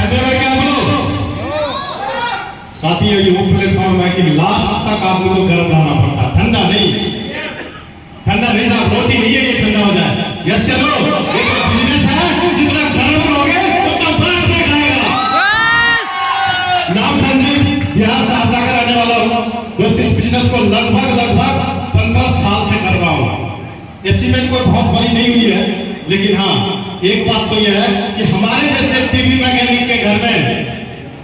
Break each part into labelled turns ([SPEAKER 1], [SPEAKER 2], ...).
[SPEAKER 1] क्या बोलो साथियों, ये वो प्लेटफॉर्म है कि लास्ट तक आप लोगों को गर्म रहना पड़ता, ठंडा नहीं साहब, रोटी नहीं है ये ठंडा हो जाए। यस चलो, ये तो बिजनेस है, जितना गर्म रहोगे उतना बड़ा से खाएगा। नाम संजीव, बिहार सहरसा का रहने वाला हूँ दोस्त। इस बिजनेस को लगभग 15 साल से कर रहा हूँ। अचीवमेंट कोई बहुत बड़ी नहीं हुई है, लेकिन हाँ एक बात तो यह है कि हमारे जैसे टीवी मैकेनिक के घर में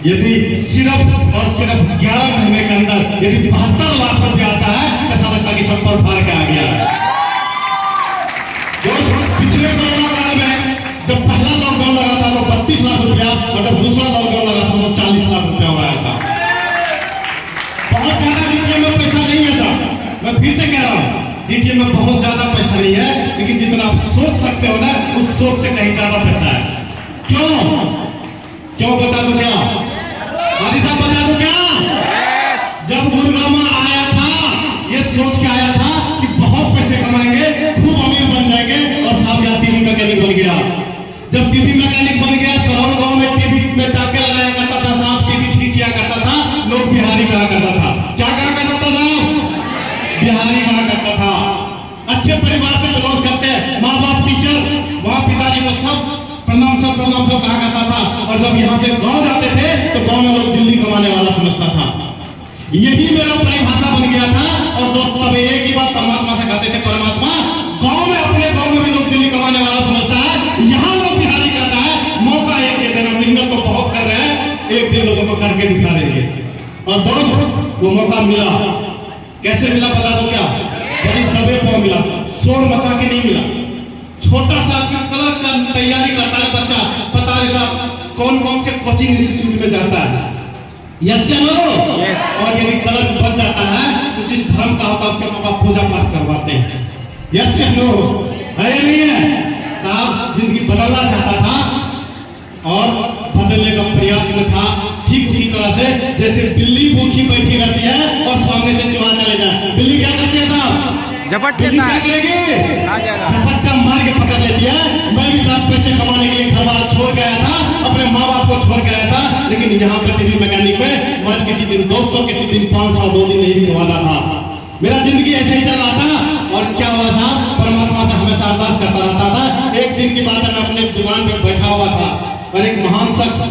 [SPEAKER 1] यदि सिर्फ और सिर्फ 11 महीने के अंदर यदि 72 लाख रुपया आता है, ऐसा लगता है कि चप्पल फाड़ के आ गया है। जो पिछले कोरोना काल में जब पहला लॉकडाउन लगा था तो 32 लाख रुपया, और जब दूसरा लॉकडाउन लगा था तो 40 लाख रुपया हो रहा था। बहुत ज्यादा डीटीएम में पैसा नहीं है साहब, मैं फिर से कह रहा हूँ, डीटीएम में बहुत ज्यादा पैसा नहीं है, लेकिन जितना आप सोच सकते हो ना, उस सोच से कहीं ज्यादा पैसा है। क्यों बता दो क्या आदि साहब, बता दो क्या? जब गुरुगामा आया था, ये सोच के आया था कि बहुत पैसे कमाएंगे, खूब अमीर बन जाएंगे, और साहब यहाँ टीवी मैकेनिक बन गया। जब टीवी मैकेनिक बन गया, सराउंड गांव में टीवी में टाके लगाया करता था साहब, टीवी ठीक किया करता था, लोग बिहारी कहा करता था। क्या कहा करता था साहब? बिहारी कहा करता था। अच्छे परिवार से बिलोंग करते हैं, माँ बाप टीचर, वहां पिताजी को सब प्रणाम सब कहा करता था। और जब यहाँ से गांव जाते थे तो गांव में लोग दिल्ली कमाने वाला समझता था। यही मेरा परिभाषा बन गया था। और दोस्त तब एक ही बात परमात्मा से कहते थे, परमात्मा गांव में, अपने गांव में भी लोग दिल्ली कमाने वाला समझता है, यहाँ लोग बिहारी कहता है। मौका एक दे देना, मेहनत तो बहुत कर रहे हैं, एक दिन लोगों को करके दिखा देंगे। और दोस्त वो मौका मिला। कैसे मिला पता दो क्या? बड़ी दबे पाव मिला, शोर मचा के नहीं मिला। छोटा सा कलर का तैयारी करता है बच्चा, पता है साहब कौन से कोचिंग इंस्टीट्यूट में जाता है, यस या नो? और यदि कलर बन जाता है तो जिस धर्म का होता है उसके पापा पूजा पाठ करवाते हैं, यस या नो? है या नहीं है साहब? जिंदगी बदलना चाहता था और बदलने का प्रयास में था, ठीक उसी तरह से जैसे बिल्ली भूखी बैठी रहती है और सामने से चुहा चले जाए। बिल्ली क्या करती है साहब?
[SPEAKER 2] झपट्टा
[SPEAKER 1] मार के पकड़ लेती है। मैं भी साहब पैसे कमाने के लिए घर बार छोड़ गया था, अपने माँ बाप को छोड़ गया था, लेकिन यहाँ पे टीवी मैकेनिक में मैं किसी दिन 200, किसी दिन 500, 2 दिन नहीं वाला था। मेरा जिंदगी ऐसे ही चल रहा था। और क्या हुआ था? परमात्मा से हमेशा अरदास करता रहता था। एक दिन की बात है, मैं अपने दुकान पे बैठा हुआ था और एक महान शख्स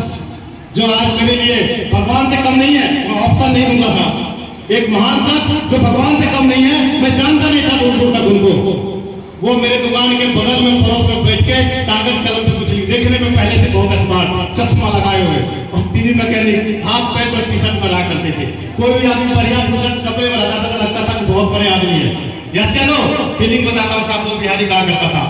[SPEAKER 1] जो आज मेरे लिए भगवान से कम नहीं है, मैं ऑप्शन नहीं दूंगा था, एक महान शख्स जो भगवान से कम नहीं है, मैं जानता नहीं था दूर तक उनको। वो मेरे दुकान के बगल में पड़ोस में बैठ के कागज कलम पे कुछ देखने में पहले से बहुत स्मार्ट, चश्मा लगाए हुए, और टीवी मैकेनिक हाथ पैर पर टी शर्ट पहना करते थे। कोई भी आदमी बढ़िया टी शर्ट कपड़े में रहता था तो लगता था कि बहुत बड़े आदमी है। यस या नो? फीलिंग बताता हूँ साहब, वो बिहारी कहा करता था।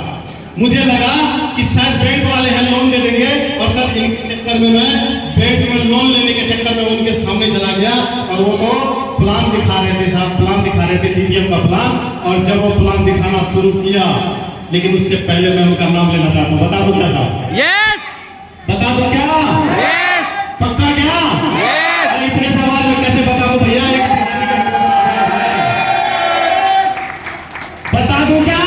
[SPEAKER 1] मुझे लगा कि शायद बैंक वाले हैं लोन दे देंगे, और सर इनके चक्कर में मैं बैंक में लोन लेने के चक्कर में उनके सामने चला गया। और वो तो प्लान दिखा रहे थे साहब, प्लान दिखा रहे थे डीटीएम का प्लान। और जब वो प्लान दिखाना शुरू किया, लेकिन उससे पहले मैं उनका नाम लेना चाहता हूँ। बता दो क्या साहब?
[SPEAKER 2] यस।
[SPEAKER 1] बता दो क्या?
[SPEAKER 2] यस।
[SPEAKER 1] पक्का क्या?
[SPEAKER 2] यस।
[SPEAKER 1] इतने सवाल में कैसे बता दो भैया? बता दो क्या?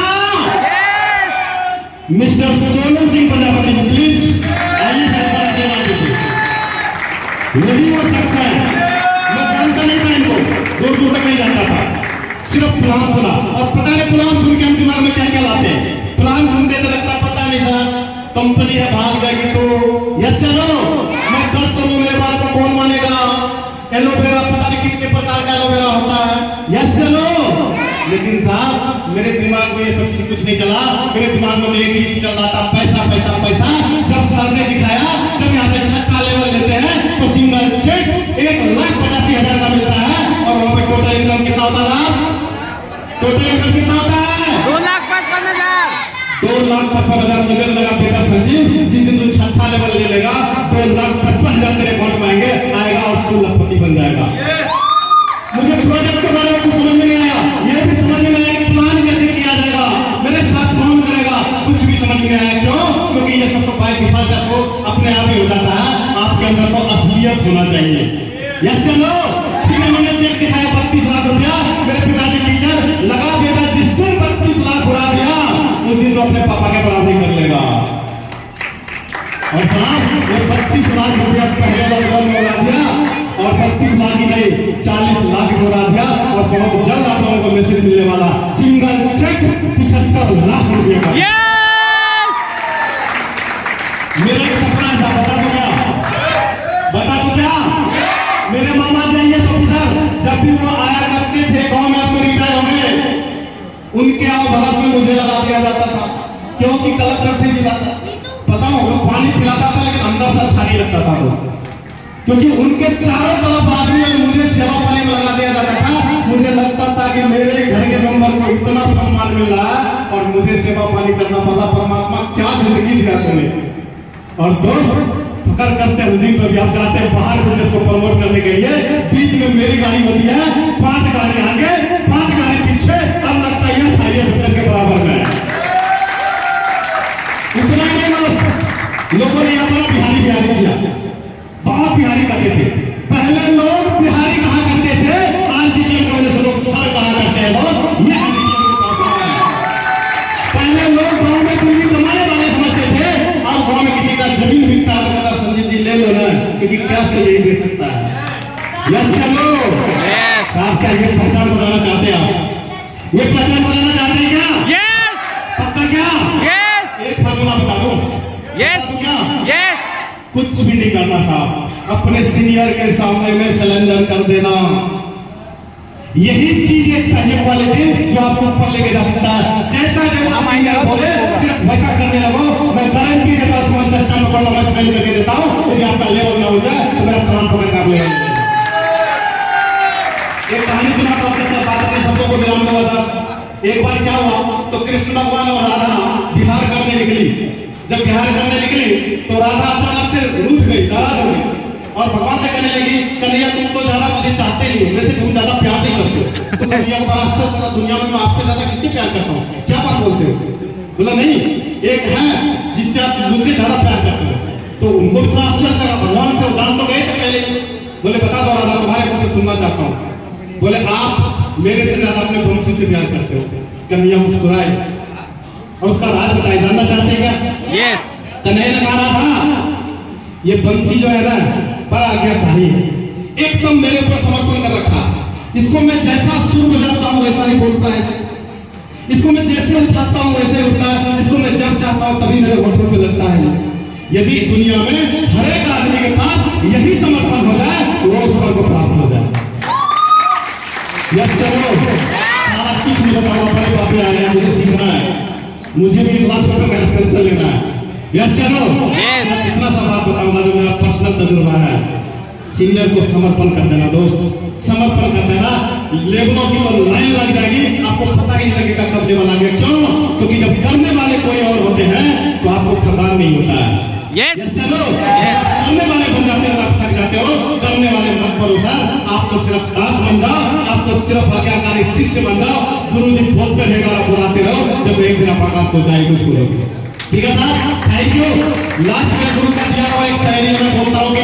[SPEAKER 1] मिस्टर सोनू सिंह प्रजापति प्लीज आइए सरकार सेवा कीजिए। यही वो शख्स है, मैं जानता नहीं था इनको, दूर दूर तक नहीं जानता था, सिर्फ प्लान सुना। और पता नहीं प्लान सुन के हम दिमाग में क्या क्या लाते हैं। प्लान सुनते तो लगता पता नहीं सर कंपनी है भाग जाएगी तो यस या नो? मैं कर तो हूँ, मेरे बात को कौन मानेगा? एलोवेरा पता नहीं कितने प्रकार का एलोवेरा होता है, यस या नो? लेकिन साहब मेरे दिमाग में ये सब चीज कुछ नहीं चला। मेरे दिमाग में एक ही चीज चल रहा था, पैसा पैसा पैसा। जब सर ने दिखाया, जब यहाँ से छठा लेवल लेते हैं तो सिंगल चेक 1,85,000 का मिलता है। और वहाँ पे टोटल इनकम कितना होता है? टोटल इनकम कितना होता है?
[SPEAKER 2] 2,55,000।
[SPEAKER 1] 2,55,000 नजर लगा बेटा संजीव, जिस दिन तू छठा लेवल ले लेगा 2,55,000 तेरे अकाउंट में आएगा और तू लखपति बन जाएगा। मुझे प्रोजेक्ट के बारे में कुछ समझ में नहीं आया, ये भी समझ में नहीं आया कि प्लान कैसे किया जाएगा, मेरे साथ कौन करेगा, कुछ भी समझ में आया। क्यों? क्योंकि ये सब तो बाय डिफॉल्ट है, अपने आप ही हो जाता है। आपके अंदर तो असलियत होना चाहिए, यस या नो? फिर मैंने चेक दिखाया 32 लाख रुपया, मेरे पिताजी टीचर लगा बेटा जिस दिन 32 लाख उड़ा दिया उस दिन तो अपने पापा के बराबरी कर लेगा। और साहब वो 32 लाख से मिलने वाला सिंगल चेक 75 लाख रुपए का।
[SPEAKER 2] यस
[SPEAKER 1] मेरा एक सपना था, बता दो क्या मेरे मामा जी आइए ऑफिसर, जब भी वो आया करते थे गांव में, आपको रिटायर हो गए, उनके आओ भगत में मुझे लगा दिया जाता था, क्योंकि कलेक्टर थे जी, पता हो वो पानी पिलाता था लेकिन अंदर से अच्छा नहीं लगता था दोस्त, क्योंकि उनके चारों तरफ आदमी और मुझे सेवा पानी में लगा दिया जाता था। मुझे लगता था कि मेरे घर के मेंबर को इतना सम्मान मिल रहा है और मुझे सेवा पानी करना पड़ा। परमात्मा क्या जिंदगी दिया तुम्हें। और दोस्त फकर करते हैं उस दिन पर भी आप जाते हैं बाहर बिजनेस को प्रमोट करने के लिए, बीच में मेरी गाड़ी होती है, 5 गाड़ी आगे 5 गाड़ी पीछे, अब लगता है ये खाइए सत्तर के बराबर में। इतना ही नहीं दोस्त, लोगों ने यहाँ पर बिहारी बिहारी किया, बहुत बिहारी करते थे। पहले लोग बिहारी कहा करते थे, आज की वजह से लोग सर कहा करते हैं। लोग ये पहले लोग गांव में पूंजी कमाने वाले समझते थे, और गांव में किसी का जमीन बिकता है तो कहता संजीव जी ले लो ना, क्योंकि कैश तो यही दे सकता है। यस चलो आप क्या ये पहचान बनाना चाहते हैं? आप ये पहचान बनाना चाहते हैं क्या?
[SPEAKER 2] यस
[SPEAKER 1] पक्का क्या?
[SPEAKER 2] यस
[SPEAKER 1] एक फार्मूला बता दो।
[SPEAKER 2] यस
[SPEAKER 1] क्या?
[SPEAKER 2] यस
[SPEAKER 1] कुछ भी नहीं करना साहब, अपने सीनियर के सामने में सिलेंडर कर देना, यही चीज एक चाहिए क्वालिटी जो आपको ऊपर लेके जा सकता है। जैसा जैसा सीनियर बोले सिर्फ वैसा करने लगो। मैं गारंटी देता हूं सिस्टम में मैं स्पेल करके देता हूं, यदि आपका लेवल ना हो जाए तो मेरा काम पकड़ कर ले। एक कहानी सुना था, उसके साथ बात अपने शब्दों को विराम दूंगा साहब। एक बार क्या हुआ तो कृष्ण भगवान और राधा बिहार करने निकली। जब बिहार करने निकली तो राधा अचानक से रूठ गई, नाराज हो गई और भगवान से कहने लगी, कन्हैया तुम तो ज्यादा मुझे चाहते नहीं हो, वैसे तुम ज्यादा प्यार नहीं करते हो, तो कन्हैया को आश्चर्य लगा, दुनिया में मैं आपसे ज्यादा किससे प्यार करता हूँ, क्या बात बोलते हो? बोला नहीं, एक है जिससे आप मुझसे ज्यादा प्यार करते हो। तो उनको भी थोड़ा आश्चर्य लगा, भगवान को जान तो गए थे पहले। बोले बता दो राधा, तुम्हारे मुझसे सुनना चाहता हूँ। बोले आप मेरे से ज्यादा अपने वंशी से प्यार करते हो। कन्हैया मुस्कुराए और उसका राज बताए, जानना चाहते हैं क्या?
[SPEAKER 2] यस
[SPEAKER 1] कन्हैया ने कहा था ये बंसी जो है ना बड़ा आज्ञाकारी है, एकदम मेरे ऊपर समर्पण कर रखा, इसको मैं जैसा सुर बजाता हूँ वैसा ही बोलता है, इसको मैं जैसे उठाता हूँ वैसे उठता है, इसको मैं जब चाहता हूँ तभी मेरे होठों पे लगता है। यदि दुनिया में हर एक आदमी के पास यही समर्पण हो जाए वो ईश्वर को प्राप्त हो जाए। यस चलो सारा कुछ नहीं बताऊंगा, बड़े बातें आ रहे हैं, मुझे सीखना है, मुझे भी 1 लाख रुपए मेरा पेंशन लेना है। यस चलो इतना सा बात बताऊंगा जो मेरा पर्सनल तजुर्बा है। सीनियर को समर्पण कर देना दोस्त, समर्पण कर देना, लेवलों की तो लाइन लग जाएगी, आपको पता ही नहीं लगेगा कब लेवल आ गया। क्यों? क्योंकि जब करने वाले कोई और होते हैं तो आपको खबर नहीं होता है।
[SPEAKER 2] यस
[SPEAKER 1] चलो करने वाले बन जाते हो, आप थक जाते हो, करने वाले मत करो सर, आपको सिर्फ दास बन जाओ, आपको सिर्फ आज्ञाकारी शिष्य बन जाओ। गुरु जी बोलते रहेगा, बुलाते रहो, जब एक दिन प्रकाश हो जाएगी उसको। ठीक है साहब, थैंक यू। लास्ट में गुरु का दिया हुआ एक शायरी में बोलता हूँ कि